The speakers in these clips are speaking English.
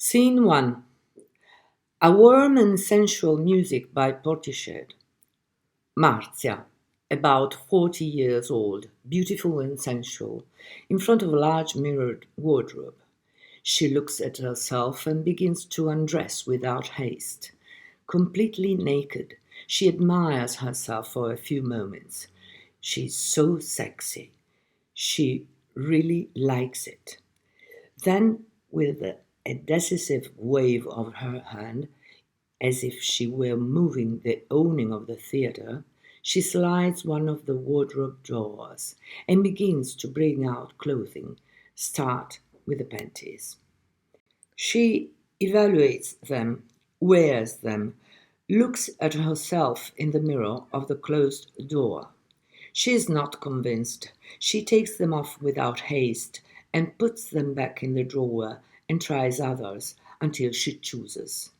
Scene 1. A warm and sensual music by Portishead. Marzia, about 40 years old, beautiful and sensual, in front of a large mirrored wardrobe. She looks at herself and begins to undress without haste. Completely naked, she admires herself for a few moments. She's so sexy. She really likes it. Then, with a decisive wave of her hand, as if she were moving the awning of the theatre, she slides one of the wardrobe drawers and begins to bring out clothing. Start with the panties. She evaluates them, wears them, looks at herself in the mirror of the closed door. She is not convinced. She takes them off without haste and puts them back in the drawer and tries others until she chooses.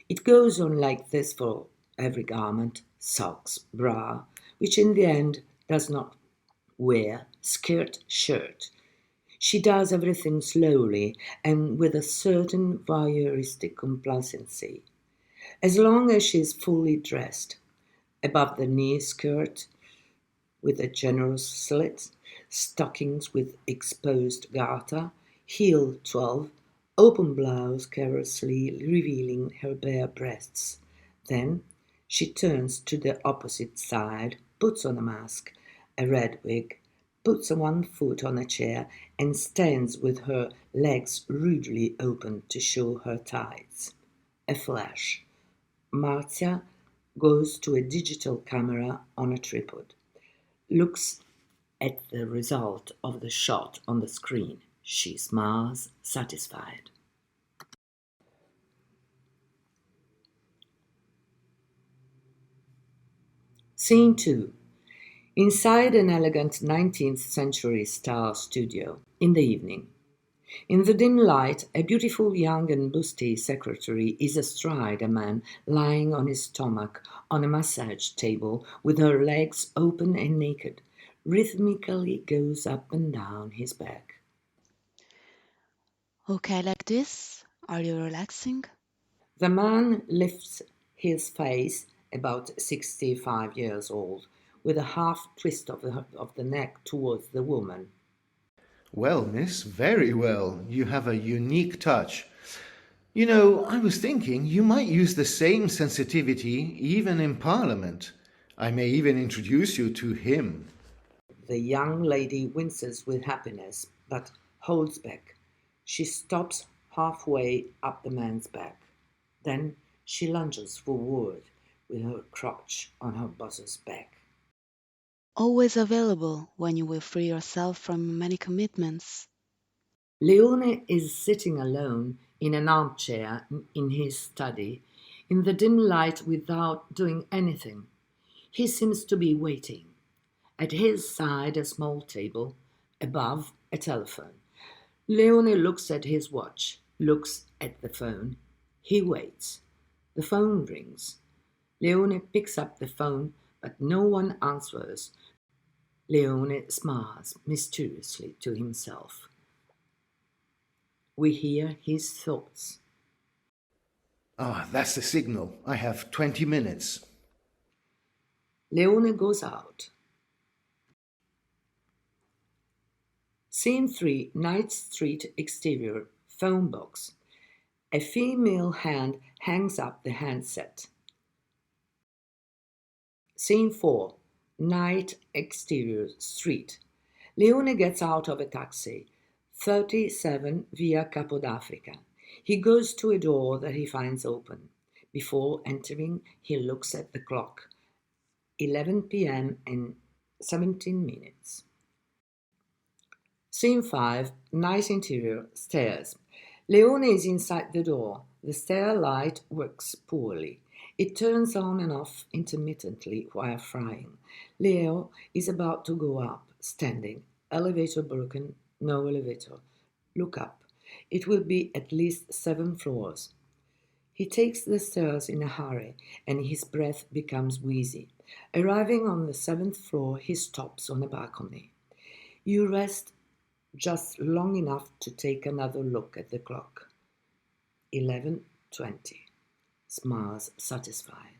It goes on like this for every garment, socks, bra, which in the end does not wear, skirt, shirt. She does everything slowly and with a certain voyeuristic complacency. As long as she is fully dressed, above the knee skirt with a generous slit, stockings with exposed garter, heel 12, open blouse carelessly revealing her bare breasts. Then she turns to the opposite side, puts on a mask, a red wig, puts one foot on a chair, and stands with her legs rudely open to show her tights. A flash. Marzia goes to a digital camera on a tripod, looks at the result of the shot on the screen. She smiles, satisfied. Scene 2. Inside an elegant 19th century style studio, in the evening. In the dim light, a beautiful young and busty secretary is astride a man lying on his stomach on a massage table with her legs open and naked, rhythmically goes up and down his back. Okay, like this? Are you relaxing? The man lifts his face, about 65 years old, with a half twist of the neck towards the woman. Well, miss, very well. You have a unique touch. You know, I was thinking you might use the same sensitivity even in Parliament. I may even introduce you to him. The young lady winces with happiness, but holds back. She stops halfway up the man's back. Then she lunges forward with her crotch on her boss's back. Always available when you will free yourself from many commitments. Leone is sitting alone in an armchair in his study, in the dim light without doing anything. He seems to be waiting. At his side, a small table, above, a telephone. Leone looks at his watch, looks at the phone. He waits. The phone rings. Leone picks up the phone, but no one answers. Leone smiles mysteriously to himself. We hear his thoughts. Ah, that's the signal. I have 20 minutes. Leone goes out. Scene 3, Night Street exterior, phone box. A female hand hangs up the handset. Scene 4, Night exterior, street. Leone gets out of a taxi, 37 Via Capodafrica. He goes to a door that he finds open. Before entering, he looks at the clock. 11 p.m. and 17 minutes. Scene 5, nice interior, stairs. Leone is inside the door. The stair light works poorly. It turns on and off intermittently while frying. Leo is about to go up, standing. Elevator broken, no elevator. Look up. It will be at least 7 floors. He takes the stairs in a hurry, and his breath becomes wheezy. Arriving on the 7th floor, he stops on a balcony. You rest just long enough to take another look at the clock. 11:20. Smiles satisfied.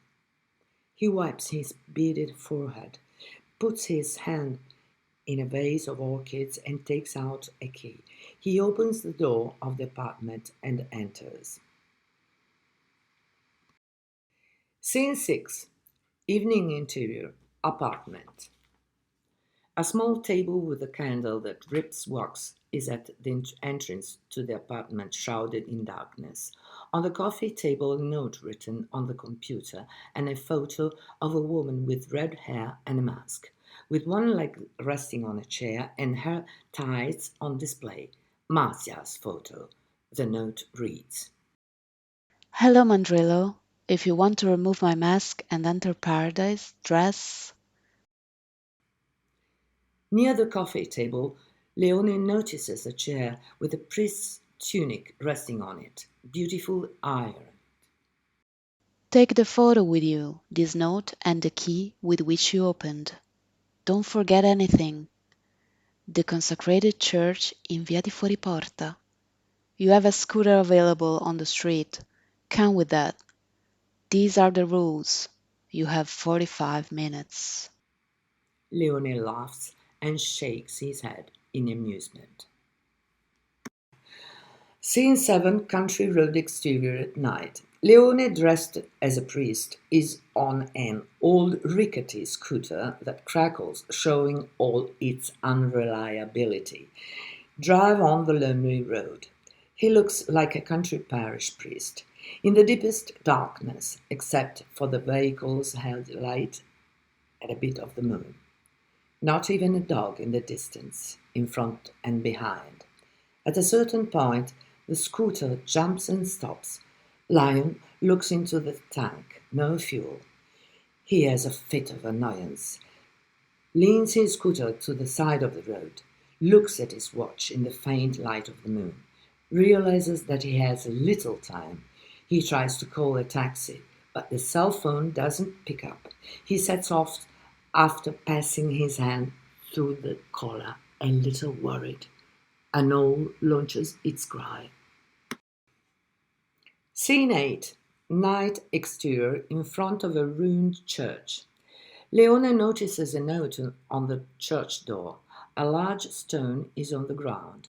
He wipes his bearded forehead, puts his hand in a vase of orchids and takes out a key. He opens the door of the apartment and enters. Scene 6. Evening interior. Apartment. A small table with a candle that drips wax is at the entrance to the apartment, shrouded in darkness. On the coffee table, a note written on the computer and a photo of a woman with red hair and a mask, with one leg resting on a chair and her tights on display. Marcia's photo. The note reads: Hello, Mandrillo. If you want to remove my mask and enter paradise, dress. Near the coffee table, Leone notices a chair with a priest's tunic resting on it, beautiful iron. Take the photo with you, this note, and the key with which you opened. Don't forget anything. The consecrated church in Via di Fuoriporta. You have a scooter available on the street. Come with that. These are the rules. You have 45 minutes. Leone laughs and shakes his head in amusement. Scene 7. Country road exterior at night. Leone, dressed as a priest, is on an old rickety scooter that crackles, showing all its unreliability. Drive on the lonely road. He looks like a country parish priest, in the deepest darkness, except for the vehicle's headlight and a bit of the moon. Not even a dog in the distance, in front and behind. At a certain point, the scooter jumps and stops. Lion looks into the tank. No fuel. He has a fit of annoyance, leans his scooter to the side of the road, looks at his watch in the faint light of the moon, realizes that he has little time. He tries to call a taxi, but the cell phone doesn't pick up. He sets off after passing his hand through the collar, a little worried. An owl launches its cry. Scene 8. Night exterior in front of a ruined church. Leone notices a note on the church door. A large stone is on the ground.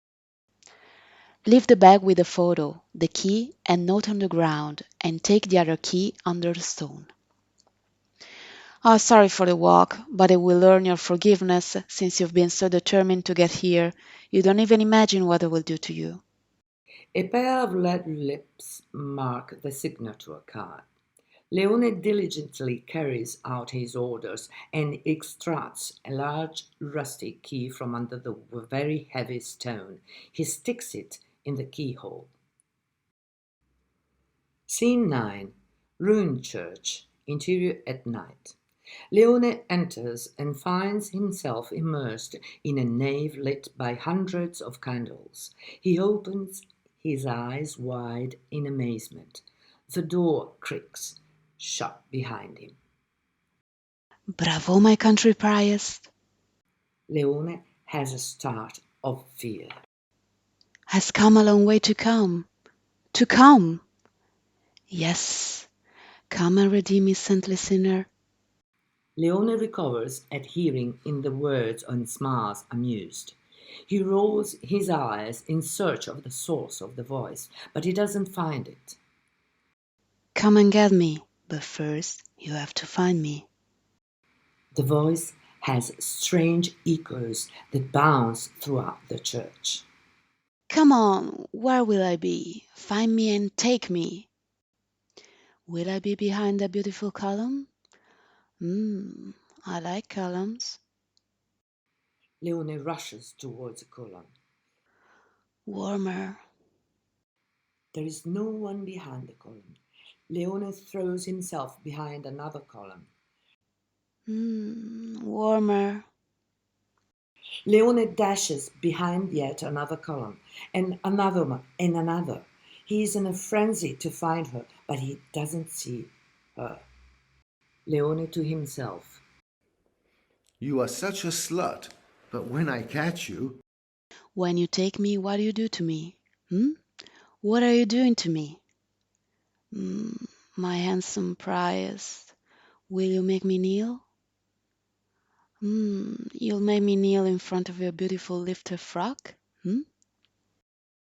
Leave the bag with the photo, the key, and note on the ground, and take the other key under the stone. Oh, sorry for the walk, but I will earn your forgiveness since you've been so determined to get here. You don't even imagine what I will do to you. A pair of lead lips mark the signature card. Leone diligently carries out his orders and extracts a large rusty key from under the very heavy stone. He sticks it in the keyhole. Scene 9. Ruined church. Interior at night. Leone enters and finds himself immersed in a nave lit by hundreds of candles. He opens his eyes wide in amazement. The door creaks shut behind him. Bravo, my country priest. Leone has a start of fear. Has come a long way to come. To come. Yes, come and redeem me, saintly sinner. Leone recovers at hearing in the words and smiles amused. He rolls his eyes in search of the source of the voice, but he doesn't find it. Come and get me, but first you have to find me. The voice has strange echoes that bounce throughout the church. Come on, where will I be? Find me and take me. Will I be behind that beautiful column? I like columns. Leone rushes towards a column. Warmer. There is no one behind the column. Leone throws himself behind another column. Warmer. Leone dashes behind yet another column, and another one, and another. He is in a frenzy to find her, but he doesn't see her. Leone to himself. You are such a slut, but when I catch you, When you take me, what do you do to me? What are you doing to me? Mm, my handsome priest, will you make me kneel? You'll make me kneel in front of your beautiful lifter frock? Hmm?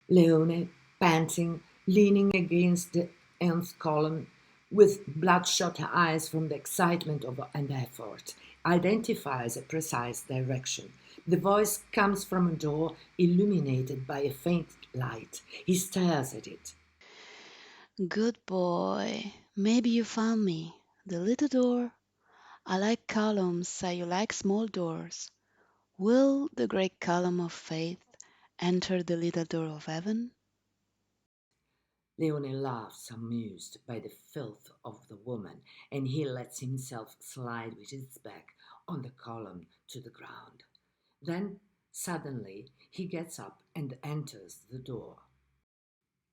Leone, panting, leaning against the nth column, with bloodshot eyes from the excitement of an effort, identifies a precise direction. The voice comes from a door illuminated by a faint light. He stares at it. Good boy. Maybe you found me. The little door. I like columns, say you like small doors. Will the great column of faith enter the little door of heaven? Leone laughs, amused by the filth of the woman, and he lets himself slide with his back on the column to the ground. Then, suddenly, he gets up and enters the door.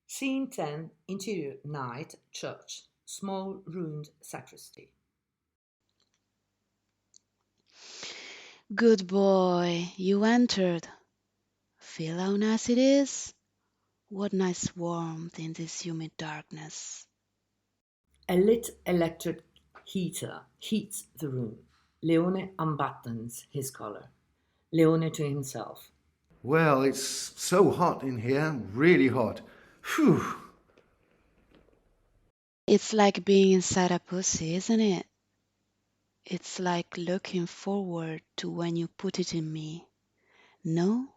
Scene 10, interior night, church, small ruined sacristy. Good boy, you entered. Feel how nice it is? What nice warmth in this humid darkness. A lit electric heater heats the room. Leone unbuttons his collar. Leone to himself. Well, it's so hot in here, really hot. Phew. It's like being inside a pussy, isn't it? It's like looking forward to when you put it in me. No?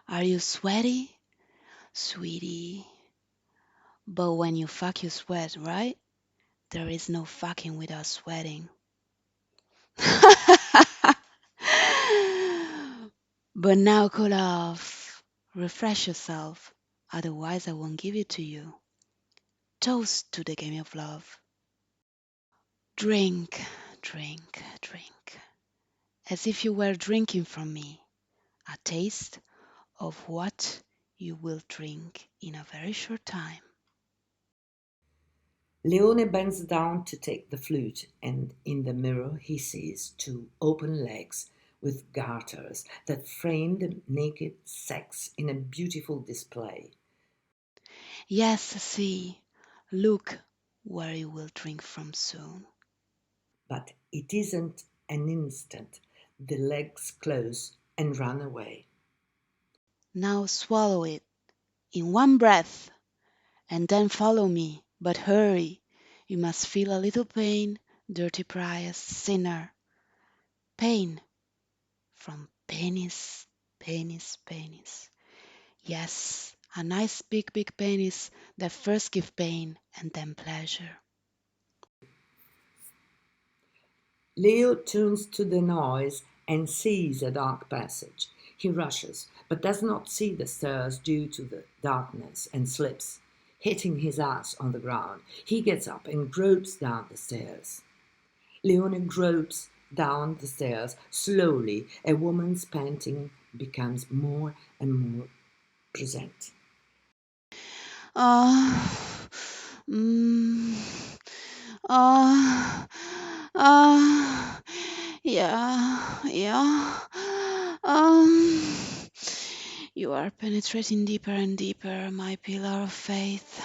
Are you sweaty? Sweetie. But when you fuck, you sweat, right? There is no fucking without sweating. But now cool off. Refresh yourself. Otherwise, I won't give it to you. Toast to the game of love. Drink, drink, drink. As if you were drinking from me. A taste of what you will drink in a very short time. Leone bends down to take the flute, and in the mirror he sees two open legs with garters that frame the naked sex in a beautiful display. Yes, see, look where you will drink from soon. But it isn't an instant. The legs close and run away. Now swallow it in one breath and then follow me. But hurry, you must feel a little pain, dirty priest, sinner. Pain from penis, penis, penis. Yes, a nice big, big penis that first give pain and then pleasure. Leo turns to the noise and sees a dark passage. He rushes, but does not see the stairs due to the darkness and slips, hitting his ass on the ground. He gets up and gropes down the stairs. Leone gropes down the stairs slowly. A woman's panting becomes more and more present. Ah, mm, ah, ah, yeah, yeah. You are penetrating deeper and deeper, my pillar of faith.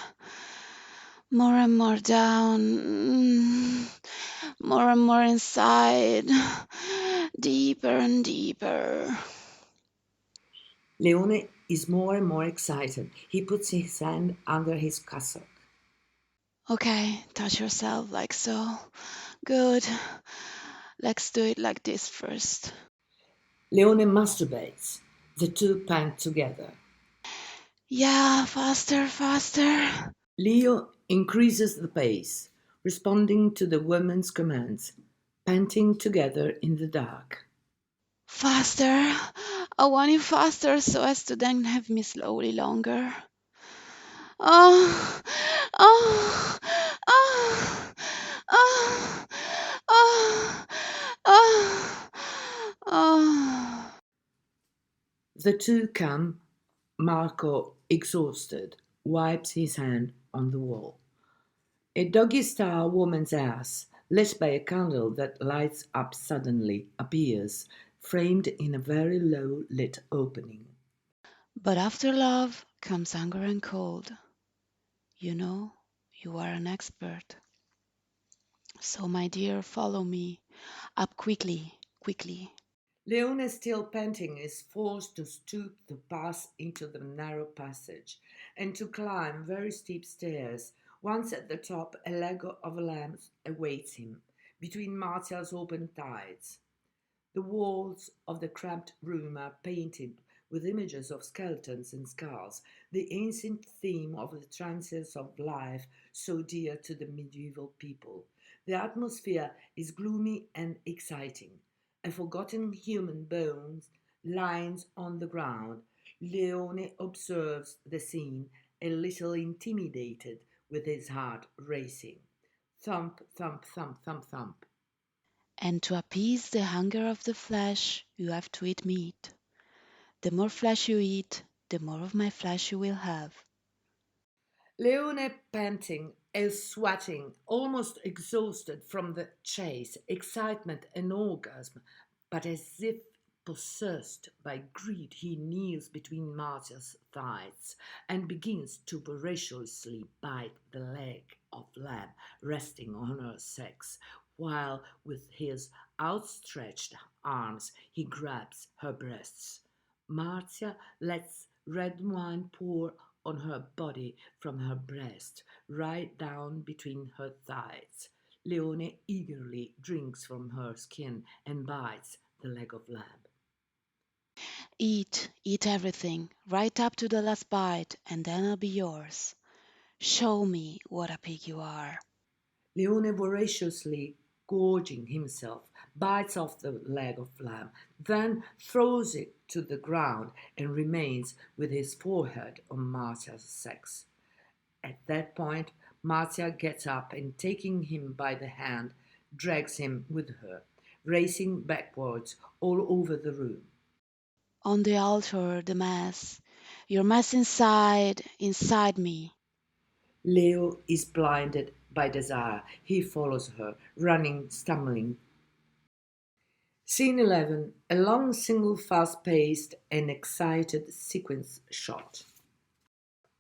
More and more down, more and more inside, deeper and deeper. Leone is more and more excited. He puts his hand under his cassock. Okay, touch yourself like so. Good. Let's do it like this first. Leone masturbates. The two pant together. Yeah, faster, faster. Leo increases the pace, responding to the woman's commands, panting together in the dark. Faster. I want you faster so as to then have me slowly longer. Oh, oh, oh, oh, oh, oh, oh. The two come. Marco, exhausted, wipes his hand on the wall. A doggy style woman's ass, lit by a candle that lights up suddenly, appears, framed in a very low lit opening. But after love comes anger and cold. You know, You are an expert. So, my dear, follow me. Up quickly, quickly. Leone, still panting, is forced to stoop to pass into the narrow passage and to climb very steep stairs. Once at the top, a leg of a lamb awaits him between Martial's open thighs. The walls of the cramped room are painted with images of skeletons and skulls, the ancient theme of the transience of life so dear to the medieval people. The atmosphere is gloomy and exciting. A forgotten human bones lies on the ground. Leone observes the scene, a little intimidated, with his heart racing. Thump, thump, thump, thump, thump. And to appease the hunger of the flesh, you have to eat meat. The more flesh you eat, the more of my flesh you will have. Leone, panting and sweating, almost exhausted from the chase, excitement, and orgasm, but as if possessed by greed, he kneels between Marcia's thighs and begins to voraciously bite the leg of lamb resting on her sex, while with his outstretched arms he grabs her breasts. Marcia lets red wine pour on her body from her breast, right down between her thighs. Leone eagerly drinks from her skin and bites the leg of lamb. Eat, eat everything, right up to the last bite, and then I'll be yours. Show me what a pig you are. Leone, voraciously gorging himself, bites off the leg of lamb, then throws it to the ground and remains with his forehead on Marcia's sex. At that point, Marcia gets up and, taking him by the hand, drags him with her, racing backwards all over the room. On the altar, the mass. Your mass inside, inside me. Leo is blinded by desire. He follows her, running, stumbling. Scene 11. A long, single, fast paced, and excited sequence shot.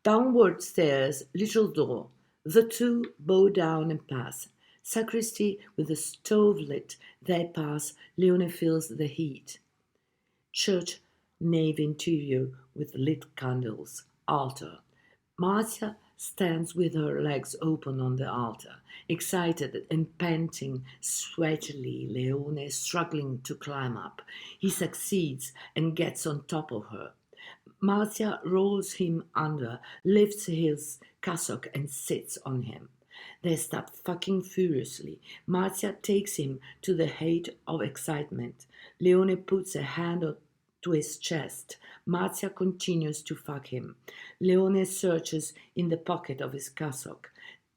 Downward stairs, little door. The two bow down and pass. Sacristy with the stove lit. They pass. Leone feels the heat. Church nave interior with lit candles. Altar. Marcia stands with her legs open on the altar, excited and panting sweatily. Leone struggling to climb up. He succeeds and gets on top of her. Marcia rolls him under, lifts his cassock and sits on him. They start fucking furiously. Marcia takes him to the height of excitement. Leone puts a hand to his chest. Marcia continues to fuck him. Leone searches in the pocket of his cassock,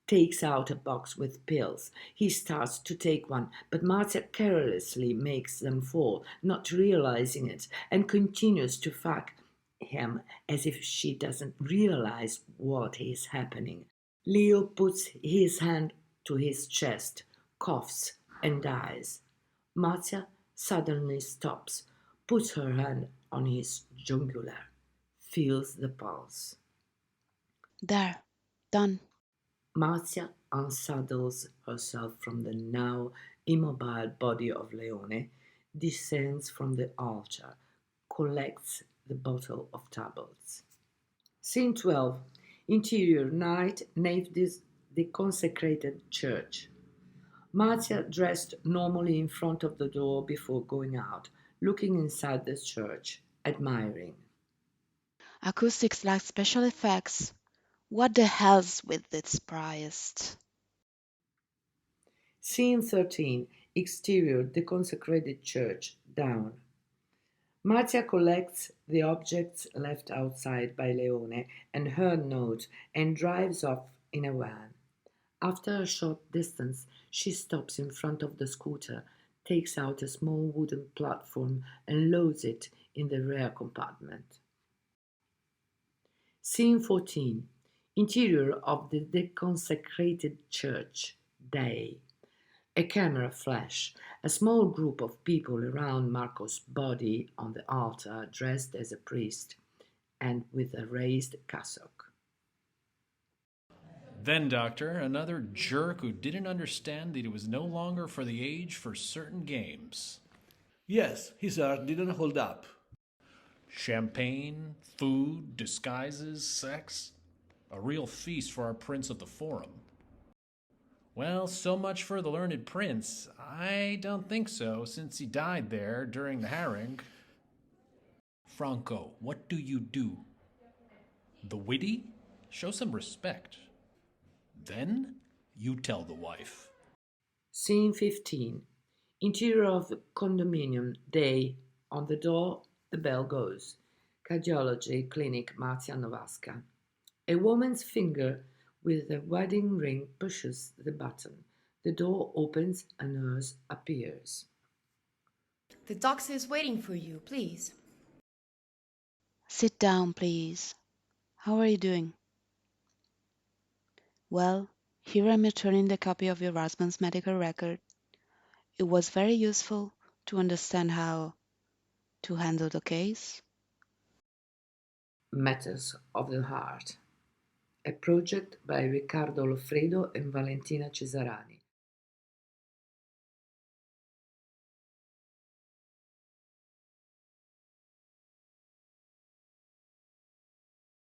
takes out a box with pills. He starts to take one, but Marcia carelessly makes them fall, not realizing it, and continues to fuck him as if she doesn't realize what is happening. Leo puts his hand to his chest, coughs, and dies. Marcia suddenly stops, puts her hand on his jugular, feels the pulse. There, done. Marcia unsaddles herself from the now immobile body of Leone, descends from the altar, collects the bottle of tablets. Scene 12. Interior night, nave the consecrated church. Marcia dressed normally in front of the door before going out, looking inside the church, admiring. Acoustics like special effects. What the hell's with this priest? Scene 13. Exterior, the consecrated church, down. Marcia collects the objects left outside by Leone and her note and drives off in a van. After a short distance, she stops in front of the scooter, takes out a small wooden platform, and loads it in the rear compartment. Scene 14. Interior of the deconsecrated church. Day. A camera flash. A small group of people around Marco's body on the altar, dressed as a priest and with a raised cassock. Then, Doctor, another jerk who didn't understand that it was no longer for the age for certain games. Yes, his art didn't hold up. Champagne, food, disguises, sex. A real feast for our prince of the forum. Well, so much for the learned prince. I don't think so, since he died there during the harangue. Franco, what do you do? The witty? Show some respect. Then you tell the wife. Scene 15. Interior of the condominium. Day. On the door, the bell goes. Cardiology Clinic, Marzia Novaska. A woman's finger with a wedding ring pushes the button. The door opens, a nurse appears. The doctor is waiting for you, please. Sit down, please. How are you doing? Well, here I'm returning the copy of your husband's medical record. It was very useful to understand how to handle the case. Matters of the Heart. A project by Riccardo Loffredo and Valentina Cesarani.